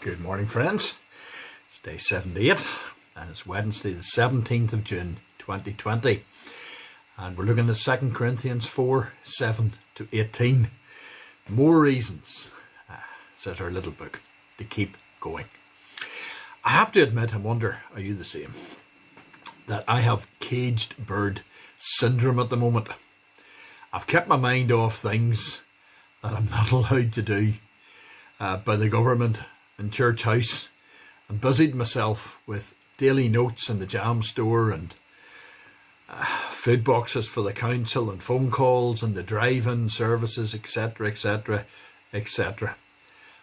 Good morning, friends. It's day 78 and it's Wednesday the 17th of June 2020, and we're looking at 2 Corinthians 4:7-18. More reasons, says our little book, to keep going. I have to admit, I wonder, are you the same? That I have caged bird syndrome at the moment. I've kept my mind off things that I'm not allowed to do by the government and church house, and busied myself with daily notes in the jam store and food boxes for the council and phone calls and the drive-in services, etc, etc, etc.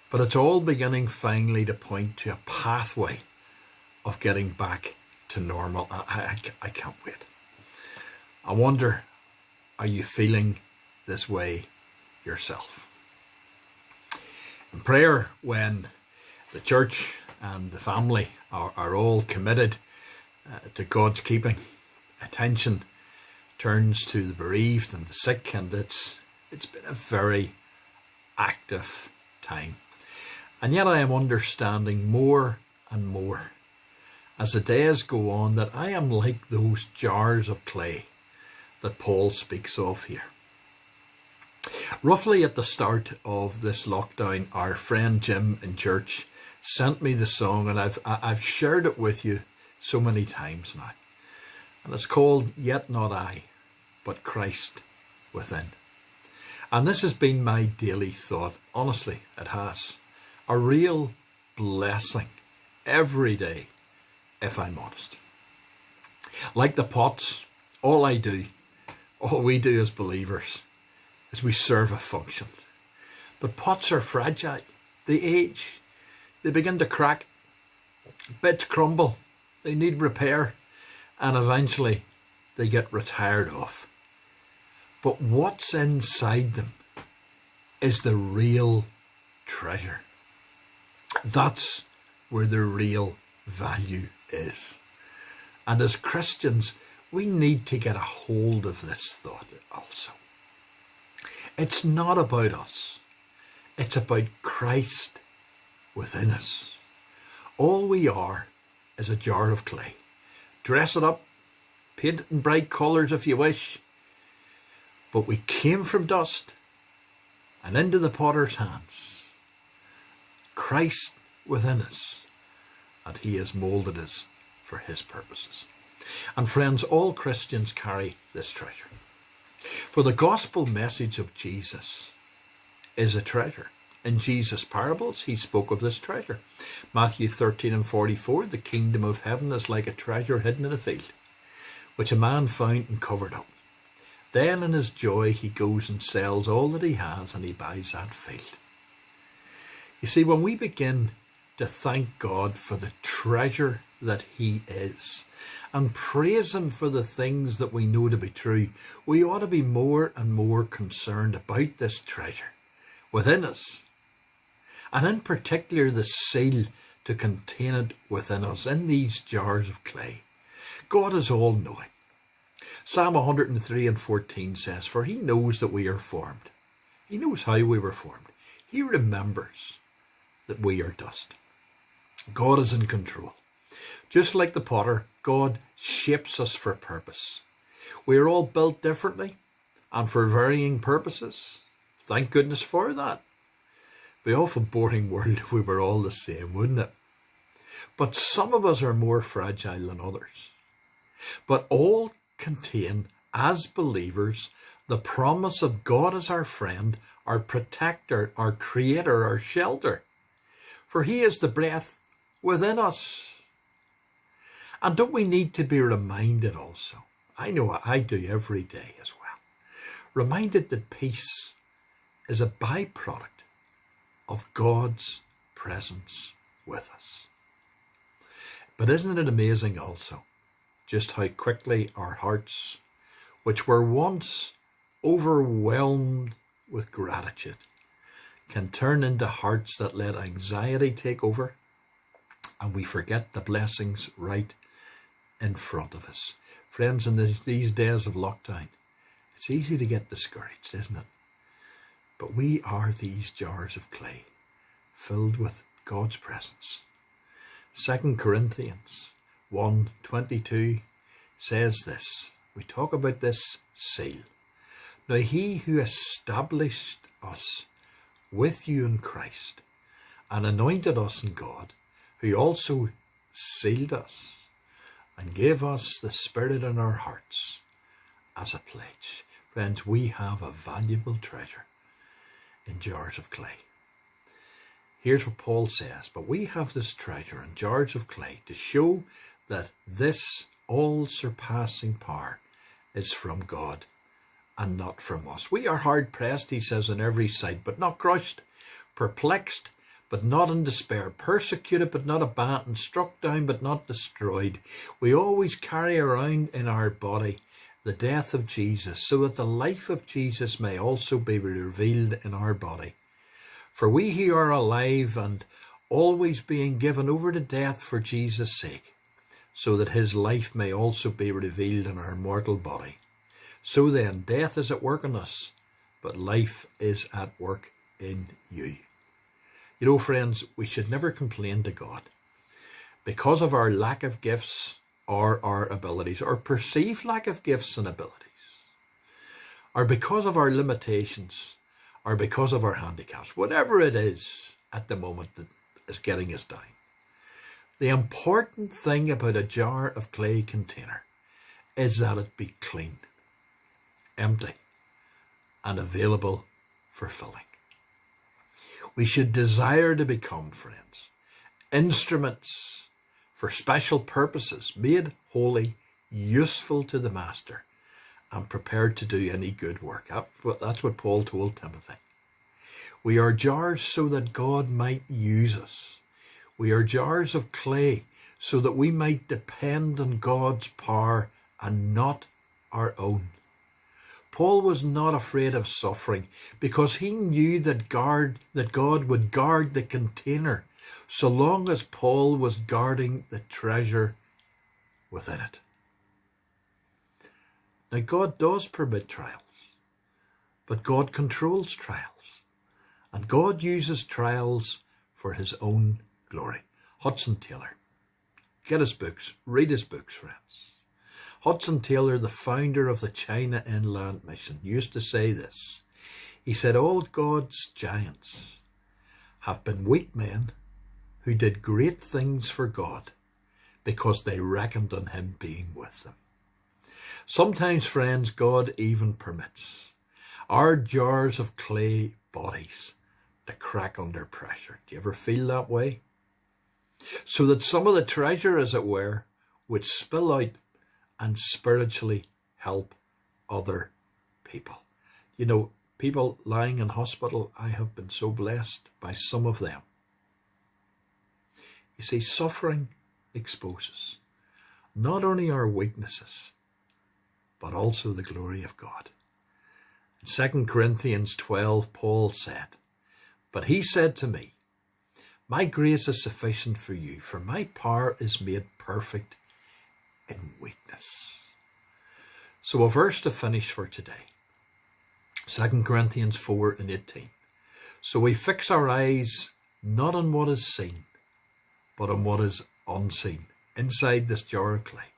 But it's all beginning finally to point to a pathway of getting back to normal. I can't wait. I wonder, are you feeling this way yourself? In prayer, when the church and the family are all committed to God's keeping, attention turns to the bereaved and the sick, and it's been a very active time. And yet I am understanding more and more as the days go on that I am like those jars of clay that Paul speaks of here. Roughly at the start of this lockdown, our friend Jim in church sent me the song, and I've shared it with you so many times now. And it's called Yet Not I, But Christ Within. And this has been my daily thought. Honestly, it has. A real blessing every day, if I'm honest. Like the pots, all we do as believers is we serve a function. But pots are fragile. They age. They begin to crack. Bits crumble. They need repair. And eventually they get retired off. But what's inside them is the real treasure. That's where the real value is. And as Christians, we need to get a hold of this thought also. It's not about us. It's about Christ within us. All we are is a jar of clay. Dress it up, paint it in bright colours if you wish. But we came from dust and into the potter's hands. Christ within us, and he has moulded us for his purposes. And friends, all Christians carry this treasure. For the gospel message of Jesus is a treasure. In Jesus' parables, he spoke of this treasure. Matthew 13:44, the kingdom of heaven is like a treasure hidden in a field, which a man found and covered up. Then in his joy, he goes and sells all that he has and he buys that field. You see, when we begin to thank God for the treasure that he is and praise him for the things that we know to be true, we ought to be more and more concerned about this treasure within us, and in particular the seal to contain it within us in these jars of clay. God is all-knowing. Psalm 103:14 says, "For he knows that we are formed. He knows how we were formed. He remembers that we are dust." God is in control. Just like the potter, God shapes us for purpose. We are all built differently and for varying purposes. Thank goodness for that. It'd be an awful boring world if we were all the same, wouldn't it? But some of us are more fragile than others. But all contain, as believers, the promise of God as our friend, our protector, our creator, our shelter. For he is the breath within us. And don't we need to be reminded also? I know I do every day as well. Reminded that peace is a byproduct of God's presence with us. But isn't it amazing also just how quickly our hearts, which were once overwhelmed with gratitude, can turn into hearts that let anxiety take over, and we forget the blessings right in front of us. Friends, in these days of lockdown, it's easy to get discouraged, isn't it? But we are these jars of clay filled with God's presence. 2 Corinthians 1:22 says this. We talk about this seal. Now he who established us with you in Christ and anointed us in God, who also sealed us and gave us the Spirit in our hearts as a pledge. Friends, we have a valuable treasure in jars of clay. Here's what Paul says, but we have this treasure in jars of clay to show that this all-surpassing power is from God and not from us. We are hard pressed, he says, on every side, but not crushed, perplexed, but not in despair, persecuted, but not abandoned, struck down, but not destroyed. We always carry around in our body the death of Jesus, so that the life of Jesus may also be revealed in our body. For we who are alive and always being given over to death for Jesus' sake, so that his life may also be revealed in our mortal body. So then, death is at work in us, but life is at work in you. You know, friends, we should never complain to God because of our lack of gifts or our abilities, or perceived lack of gifts and abilities, or because of our limitations, or because of our handicaps, whatever it is at the moment that is getting us down. The important thing about a jar of clay container is that it be clean, empty, and available for filling. We should desire to become, friends, instruments for special purposes, made holy, useful to the Master, and prepared to do any good work. That's what Paul told Timothy. We are jars so that God might use us. We are jars of clay so that we might depend on God's power and not our own. Paul was not afraid of suffering because he knew that God would guard the container so long as Paul was guarding the treasure within it. Now, God does permit trials, but God controls trials, and God uses trials for his own glory. Hudson Taylor. Get his books, read his books, friends. Hudson Taylor, the founder of the China Inland Mission, used to say this. He said, all God's giants have been weak men who did great things for God because they reckoned on him being with them. Sometimes, friends, God even permits our jars of clay bodies to crack under pressure. Do you ever feel that way? So that some of the treasure, as it were, would spill out and spiritually help other people. You know, people lying in hospital, I have been so blessed by some of them. You see, suffering exposes not only our weaknesses, but also the glory of God. In 2 Corinthians 12, Paul said, but he said to me, my grace is sufficient for you, for my power is made perfect in weakness. So a verse to finish for today. 2 Corinthians 4:18. So we fix our eyes not on what is seen, but on what is unseen, inside this jar of clay.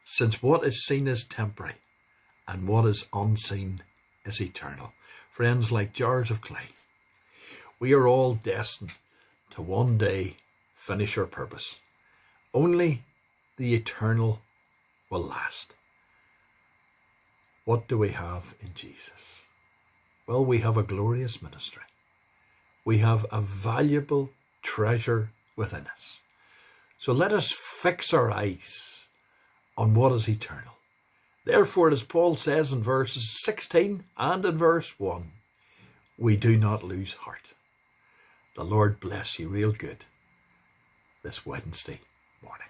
Since what is seen is temporary, and what is unseen is eternal. Friends, like jars of clay, we are all destined to one day finish our purpose. Only the eternal will last. What do we have in Jesus? Well, we have a glorious ministry. We have a valuable treasure within us. So let us fix our eyes on what is eternal. Therefore, as Paul says in verses 16 and in verse 1, we do not lose heart. The Lord bless you real good this Wednesday morning.